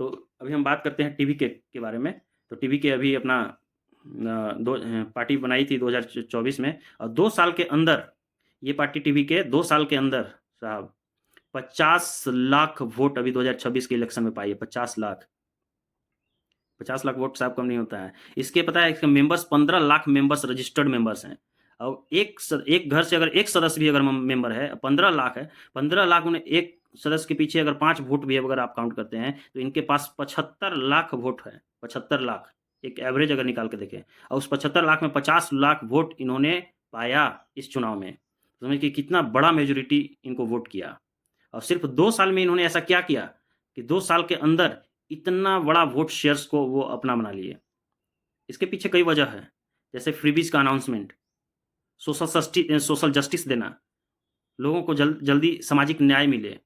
तो अभी हम बात करते हैं टीवीके के बारे में। तो टीवीके अभी अपना पार्टी बनाई थी 2024 में, और 2 साल के अंदर ये पार्टी टीवीके 2 साल के अंदर साहब 50 लाख वोट अभी 2026 के इलेक्शन में पाई है। 50 लाख, 50 लाख वोट साहब कम नहीं होता है। इसके पता है, इसके members 15 lakh members registered members हैं। और एक घर से अगर एक सदस्य भी अगर मेंबर है, 15 लाख है, 15 लाख उन्हें एक सदस्य के पीछे अगर 5 वोट भी अगर आप काउंट करते हैं तो इनके पास 75 लाख वोट है। 75 लाख एक एवरेज अगर निकाल के देखें, और उस 75 लाख में 50 लाख वोट इन्होंने पाया इस चुनाव में। समझ कि कितना बड़ा मेजोरिटी इनको वोट किया। और सिर्फ 2 साल में इन्होंने ऐसा क्या किया कि 2 साल के अंदर इतना बड़ा वोट शेयर्स को वो अपना बना लिए। इसके पीछे कई वजह है, जैसे फ्रीबीज का अनाउंसमेंट, सोशल जस्टिस देना, लोगों को जल्दी सामाजिक न्याय मिले।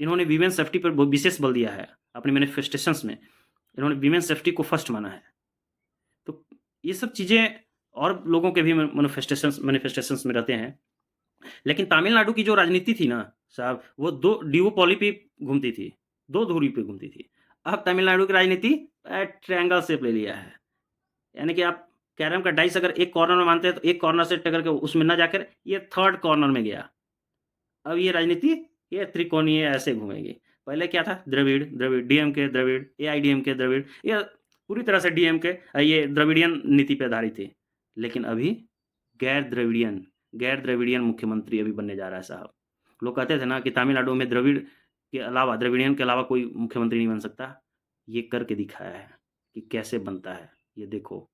इन्होंने वीमेन सेफ्टी पर विशेष बल दिया है अपने मैनिफेस्टेशंस में। इन्होंने वीमेन सेफ्टी को फर्स्ट माना है। तो ये सब चीज़ें और लोगों के भी मैनिफेस्टेशंस में रहते हैं। लेकिन तमिलनाडु की जो राजनीति थी ना साहब, वो 2 डिओपोली पे घूमती थी, 2 धुरी पे घूमती थी। अब तमिलनाडु की राजनीति ट्रायंगल शेप ले लिया है। यानी कि आप कैरम का डाइस अगर एक कॉर्नर में मानते हैं तो एक कॉर्नर से टकर के उसमें ना जाकर ये थर्ड कॉर्नर में गया। अब ये राजनीति ये त्रिकोणीय ऐसे घूमेगी। पहले क्या था, द्रविड़ द्रविड़ डीएमके द्रविड़, एआईडीएमके द्रविड़, ये पूरी तरह से डीएमके ये द्रविडियन नीति पे आधारित थी। लेकिन अभी गैर द्रविडियन मुख्यमंत्री अभी बनने जा रहा है साहब। लोग कहते थे ना कि तमिलनाडु में द्रविडियन के अलावा कोई मुख्यमंत्री नहीं बन सकता। ये करके दिखाया है कि कैसे बनता है। ये देखो,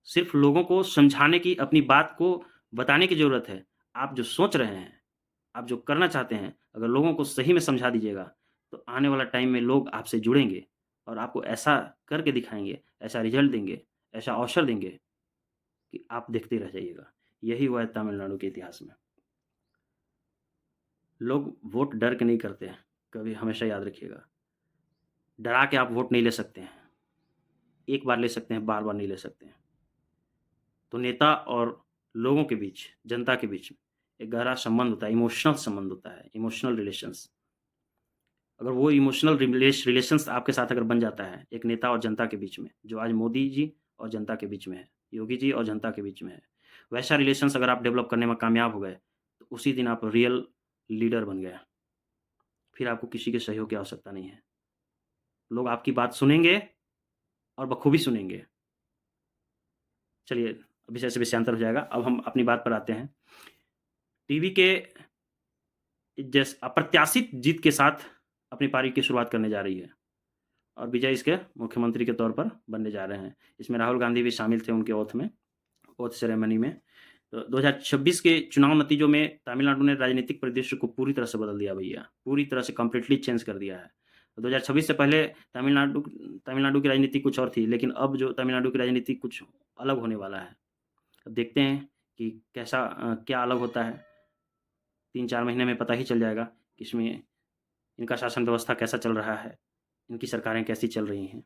सिर्फ लोगों को समझाने की, अपनी बात को बताने की ज़रूरत है। आप जो सोच रहे हैं, आप जो करना चाहते हैं, अगर लोगों को सही में समझा दीजिएगा तो आने वाला टाइम में लोग आपसे जुड़ेंगे और आपको ऐसा करके दिखाएँगे, ऐसा रिज़ल्ट देंगे, ऐसा अवसर देंगे कि आप देखते रह जाइएगा। यही हुआ है तमिलनाडु के इतिहास में। लोग वोट डर के नहीं करते हैं, कभी हमेशा याद रखिएगा। डरा के आप वोट नहीं ले सकते हैं। एक बार ले सकते हैं, बार-बार नहीं ले सकते हैं। तो नेता और लोगों के बीच, जनता के बीच एक गहरा संबंध होता है, इमोशनल संबंध होता है, इमोशनल रिलेशंस। अगर वो इमोशनल रिलेशंस आपके साथ अगर बन जाता है एक नेता और जनता के बीच में, जो आज मोदी जी और जनता के बीच में है, योगी जी और जनता के बीच में है, वैसा रिलेशंस अगर आप डेवलप करने में कामयाब हो गए तो उसी दिन आप रियल लीडर बन गए। फिर आपको किसी के सहयोग की आवश्यकता नहीं है। लोग आपकी बात सुनेंगे और बखूबी सुनेंगे। चलिए, विषय से विषयांतर हो जाएगा। अब हम अपनी बात पर आते हैं। टीवी के अप्रत्याशित जीत के साथ अपनी पारी की शुरुआत करने जा रही है और विजय इसके मुख्यमंत्री के तौर पर बनने जा रहे हैं। इसमें राहुल गांधी भी शामिल थे उनके ओथ सेरेमनी में। तो 2026 के चुनाव नतीजों में तमिलनाडु ने राजनीतिक परिदृश्य को पूरी तरह से बदल दिया भैया, पूरी तरह से कंप्लीटली चेंज कर दिया है। 2026 से पहले तमिलनाडु की राजनीति कुछ और थी, लेकिन अब जो तमिलनाडु की राजनीति कुछ अलग होने वाला है। अब देखते हैं कि क्या अलग होता है। 3-4 महीने में पता ही चल जाएगा कि इसमें इनका शासन व्यवस्था कैसा चल रहा है, इनकी सरकारें कैसी चल रही हैं।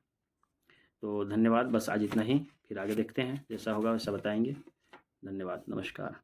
तो धन्यवाद, बस आज इतना ही। फिर आगे देखते हैं, जैसा होगा वैसा बताएंगे। धन्यवाद, नमस्कार।